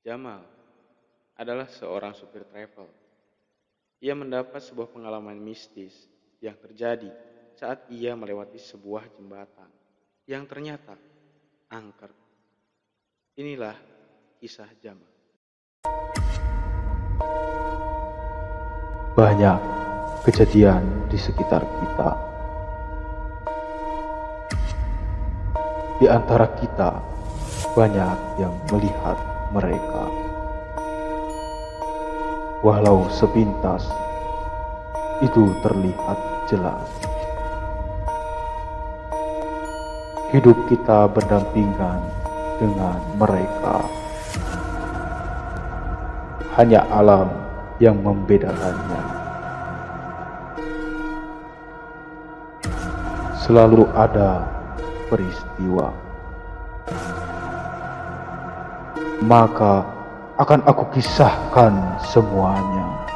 Jamal adalah seorang supir travel. Ia mendapat sebuah pengalaman mistis yang terjadi saat ia melewati sebuah jembatan yang ternyata angker. Inilah kisah Jamal. Banyak kejadian di sekitar kita. Di antara kita, banyak yang melihat mereka. Walau sepintas, itu terlihat jelas. Hidup kita berdampingan dengan mereka. Hanya alam yang membedakannya. Selalu ada peristiwa. Maka akan aku kisahkan semuanya.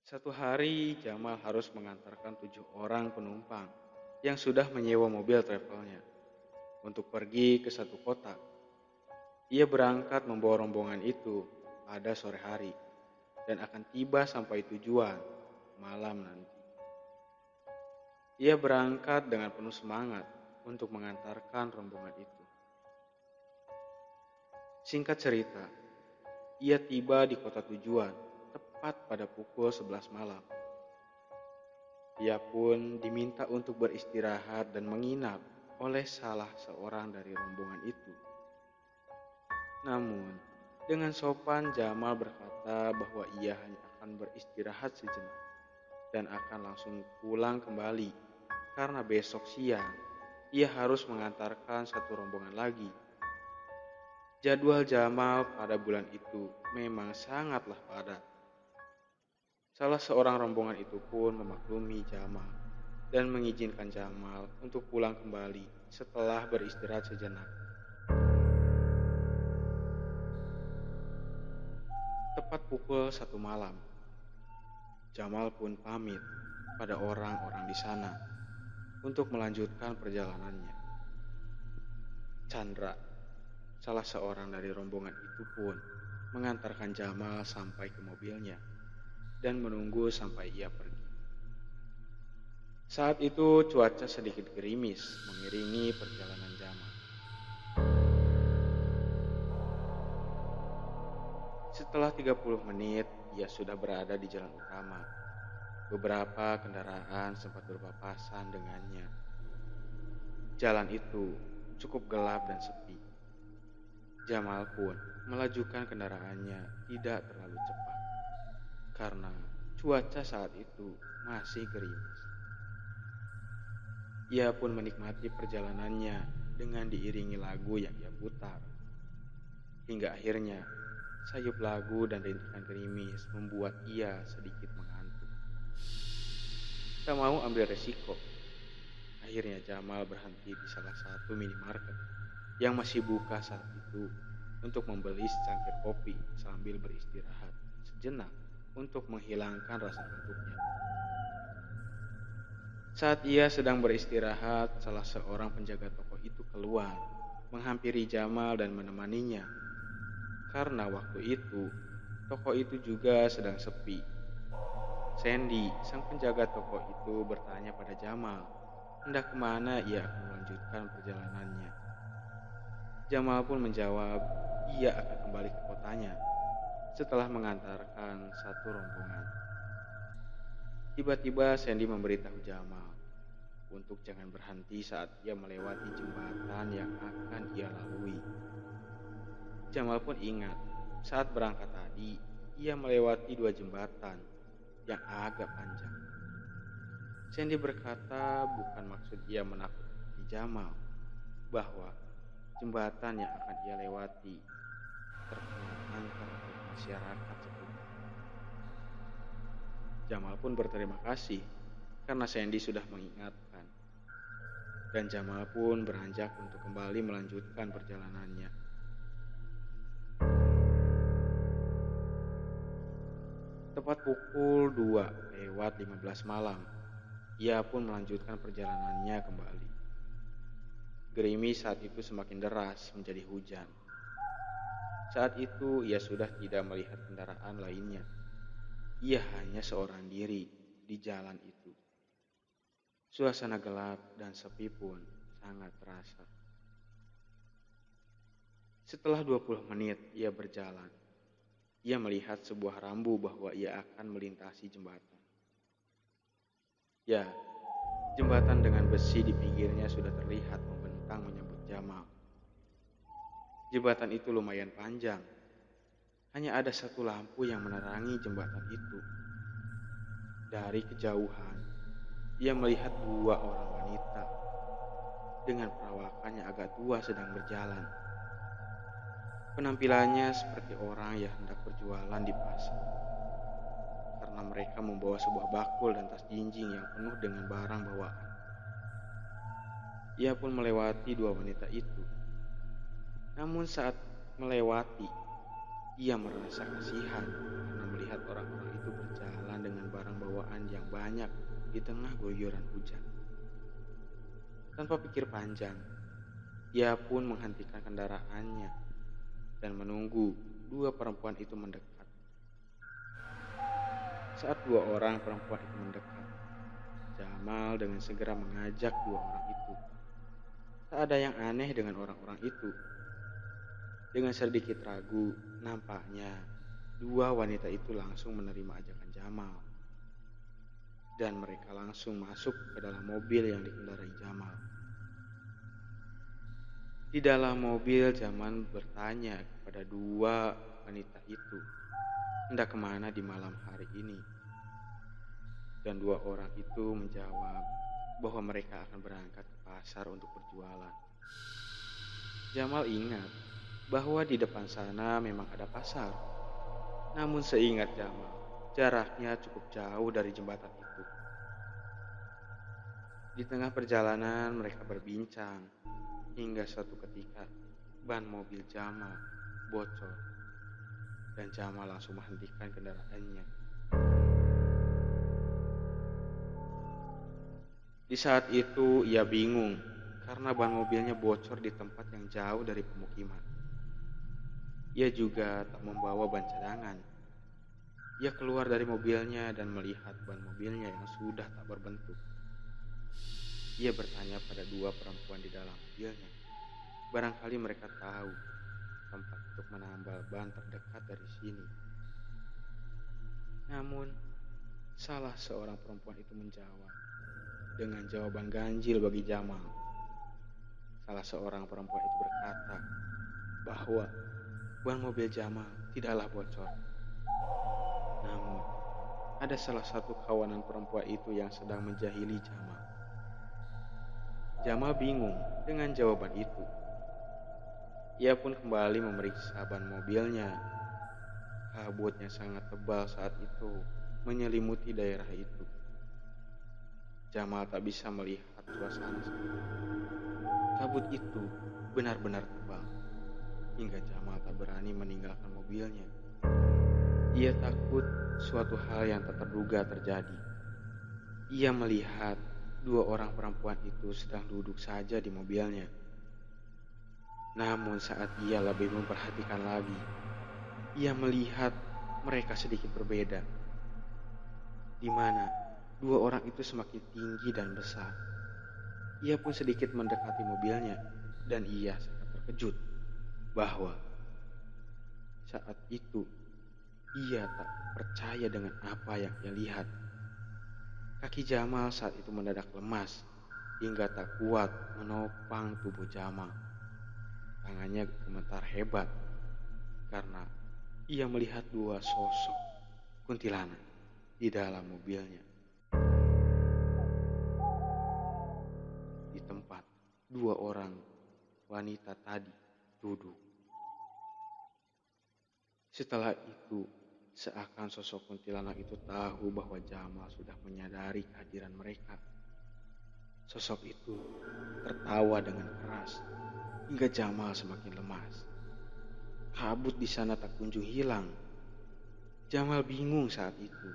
Satu hari Jamal harus mengantarkan 7 orang penumpang yang sudah menyewa mobil travelnya untuk pergi ke satu kota. Ia berangkat membawa rombongan itu pada sore hari dan akan tiba sampai tujuan malam nanti. Ia berangkat dengan penuh semangat untuk mengantarkan rombongan itu. Singkat cerita, ia tiba di kota tujuan tepat pada pukul 11 malam. Ia pun diminta untuk beristirahat dan menginap oleh salah seorang dari rombongan itu. Namun, dengan sopan Jamal berkata bahwa ia hanya akan beristirahat sejenak dan akan langsung pulang kembali karena besok siang ia harus mengantarkan satu rombongan lagi. Jadwal Jamal pada bulan itu memang sangatlah padat. Salah seorang rombongan itu pun memaklumi Jamal dan mengizinkan Jamal untuk pulang kembali setelah beristirahat sejenak. Tepat pukul 1 malam, Jamal pun pamit pada orang-orang di sana untuk melanjutkan perjalanannya. Chandra, salah seorang dari rombongan itu pun mengantarkan Jamal sampai ke mobilnya dan menunggu sampai ia pergi. Saat itu cuaca sedikit gerimis mengiringi perjalanan Jamal. Setelah 30 menit, ia sudah berada di jalan utama. Beberapa kendaraan sempat berpapasan dengannya. Jalan itu cukup gelap dan sepi. Jamal pun melajukan kendaraannya tidak terlalu cepat karena cuaca saat itu masih gerimis. Ia pun menikmati perjalanannya dengan diiringi lagu yang ia putar. Hingga akhirnya sayup lagu dan rintikan gerimis membuat ia sedikit mengantuk. Tak mau ambil resiko, akhirnya Jamal berhenti di salah satu minimarket yang masih buka saat itu untuk membeli secangkir kopi sambil beristirahat sejenak untuk menghilangkan rasa ngantuknya. Saat ia sedang beristirahat, salah seorang penjaga toko itu keluar, menghampiri Jamal dan menemaninya. Karena waktu itu, toko itu juga sedang sepi. Sandy, sang penjaga toko itu bertanya pada Jamal, hendak kemana ia akan melanjutkan perjalanannya. Jamal pun menjawab, ia akan kembali ke kotanya setelah mengantarkan satu rombongan. Tiba-tiba Sandy memberitahu Jamal untuk jangan berhenti saat ia melewati jembatan yang akan ia lalui. Jamal pun ingat saat berangkat tadi ia melewati 2 jembatan yang agak panjang. Sandy berkata bukan maksud ia menakut-nakuti Jamal bahwa jembatan yang akan ia lewati terkenal angker oleh masyarakat sekitar. Jamal pun berterima kasih karena Sandy sudah mengingatkan. Dan Jamal pun beranjak untuk kembali melanjutkan perjalanannya. Tepat pukul 2 lewat 15 malam, ia pun melanjutkan perjalanannya kembali. Gerimis saat itu semakin deras menjadi hujan. Saat itu ia sudah tidak melihat kendaraan lainnya. Ia hanya seorang diri di jalan itu. Suasana gelap dan sepi pun sangat terasa. Setelah 20 menit ia berjalan, ia melihat sebuah rambu bahwa ia akan melintasi jembatan. Ya, jembatan dengan besi di pinggirnya sudah terlihat membentang menyambut Jamal. Jembatan itu lumayan panjang. Hanya ada satu lampu yang menerangi jembatan itu. Dari kejauhan, ia melihat dua orang wanita dengan perawakan yang agak tua sedang berjalan. Penampilannya seperti orang yang hendak berjualan di pasar. Karena mereka membawa sebuah bakul dan tas jinjing yang penuh dengan barang bawaan. Ia pun melewati dua wanita itu. Namun saat melewati, ia merasa kasihan karena melihat orang-orang itu berjalan dengan barang bawaan yang banyak di tengah guyuran hujan. Tanpa pikir panjang, ia pun menghentikan kendaraannya dan menunggu dua perempuan itu mendekat. Saat dua orang perempuan itu mendekat, Jamal dengan segera mengajak dua orang itu. Tak ada yang aneh dengan orang-orang itu. Dengan sedikit ragu, nampaknya dua wanita itu langsung menerima ajakan Jamal. Dan mereka langsung masuk ke dalam mobil yang dikendarai Jamal. Di dalam mobil, Jamal bertanya kepada dua wanita itu, hendak kemana di malam hari ini? Dan dua orang itu menjawab bahwa mereka akan berangkat ke pasar untuk berjualan. Jamal ingat bahwa di depan sana memang ada pasar. Namun seingat Jamal, jaraknya cukup jauh dari jembatan itu. Di tengah perjalanan mereka berbincang, hingga suatu ketika ban mobil Jamal bocor dan Jamal langsung menghentikan kendaraannya. Di saat itu ia bingung karena ban mobilnya bocor di tempat yang jauh dari pemukiman. Ia juga tak membawa ban cadangan. Ia keluar dari mobilnya dan melihat ban mobilnya yang sudah tak berbentuk. Ia bertanya pada dua perempuan di dalam mobilnya. Barangkali mereka tahu tempat untuk menambal ban terdekat dari sini. Namun, salah seorang perempuan itu menjawab dengan jawaban ganjil bagi Jamal. Salah seorang perempuan itu berkata bahwa ban mobil Jamal tidaklah bocor. Namun, ada salah satu kawanan perempuan itu yang sedang menjahili Jamal. Jamal bingung dengan jawaban itu. Ia pun kembali memeriksa ban mobilnya. Kabut yang sangat tebal saat itu menyelimuti daerah itu. Jamal tak bisa melihat suasana sekitar. Kabut itu benar-benar tebal, hingga Jamal tak berani meninggalkan mobilnya. Ia takut suatu hal yang tak terduga terjadi. Ia melihat dua orang perempuan itu sedang duduk saja di mobilnya. Namun saat ia lebih memperhatikan lagi, ia melihat mereka sedikit berbeda, di mana dua orang itu semakin tinggi dan besar. Ia pun sedikit mendekati mobilnya, dan ia sangat terkejut bahwa saat itu ia tak percaya dengan apa yang ia lihat. Kaki Jamal saat itu mendadak lemas hingga tak kuat menopang tubuh Jamal. Tangannya gemetar hebat karena ia melihat dua sosok kuntilanak di dalam mobilnya. Di tempat dua orang wanita tadi duduk. Setelah itu, seakan sosok kuntilanak itu tahu bahwa Jamal sudah menyadari kehadiran mereka. Sosok itu tertawa dengan keras hingga Jamal semakin lemas. Kabut di sana tak kunjung hilang. Jamal bingung saat itu.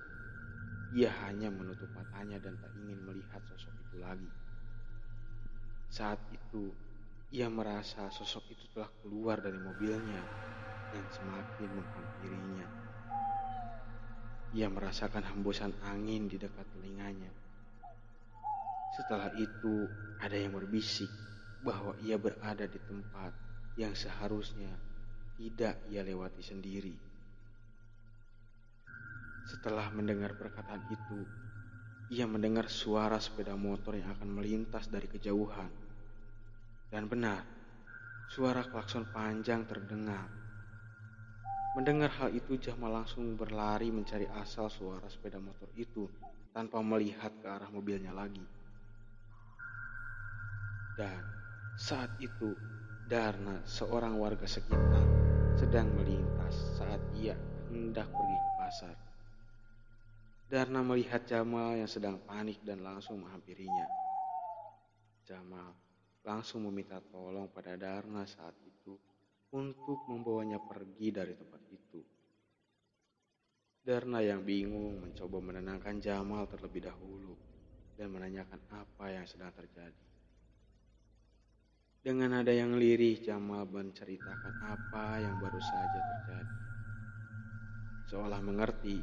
Ia hanya menutup matanya dan tak ingin melihat sosok itu lagi. Saat itu, Ia merasa sosok itu telah keluar dari mobilnya dan semakin menghampirinya. Ia merasakan hembusan angin di dekat telinganya. Setelah itu, ada yang berbisik bahwa ia berada di tempat yang seharusnya tidak ia lewati sendiri. Setelah mendengar perkataan itu, ia mendengar suara sepeda motor yang akan melintas dari kejauhan. Dan benar, suara klakson panjang terdengar. Mendengar hal itu, Jamal langsung berlari mencari asal suara sepeda motor itu tanpa melihat ke arah mobilnya lagi. Dan saat itu, Darna, seorang warga sekitar, sedang melintas saat ia hendak pergi ke pasar. Darna melihat Jamal yang sedang panik dan langsung menghampirinya. Jamal langsung meminta tolong pada Darna saat itu untuk membawanya pergi dari tempat itu. Darna yang bingung mencoba menenangkan Jamal terlebih dahulu dan menanyakan apa yang sedang terjadi. Dengan nada yang lirih, Jamal menceritakan apa yang baru saja terjadi. Seolah mengerti,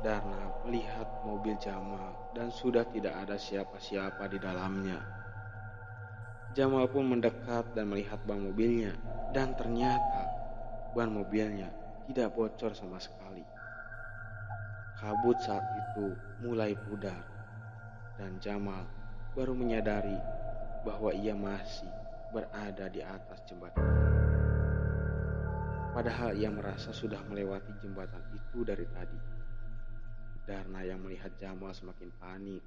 Darna melihat mobil Jamal dan sudah tidak ada siapa-siapa di dalamnya. Jamal pun mendekat dan melihat ban mobilnya, dan ternyata ban mobilnya tidak bocor sama sekali. Kabut saat itu mulai pudar, dan Jamal baru menyadari bahwa ia masih berada di atas jembatan. Padahal ia merasa sudah melewati jembatan itu dari tadi. Darna yang melihat Jamal semakin panik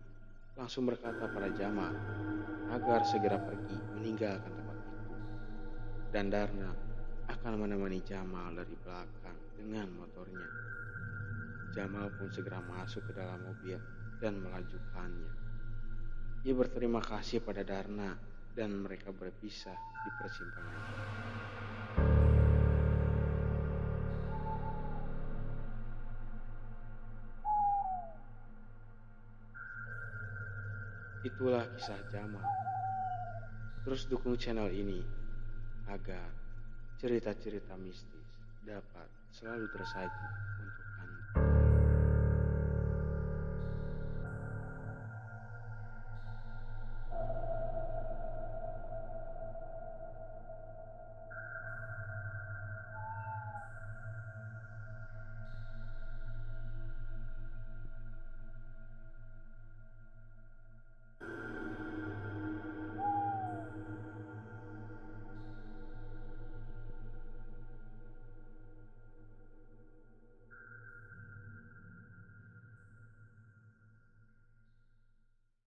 langsung berkata pada Jamal agar segera pergi meninggalkan tempat itu. Dan Darna akan menemani Jamal dari belakang dengan motornya. Jamal pun segera masuk ke dalam mobil dan melajukannya. Ia berterima kasih pada Darna dan mereka berpisah di persimpangan. Itulah kisah Jamal. Terus dukung channel ini agar cerita-cerita mistis dapat selalu tersaji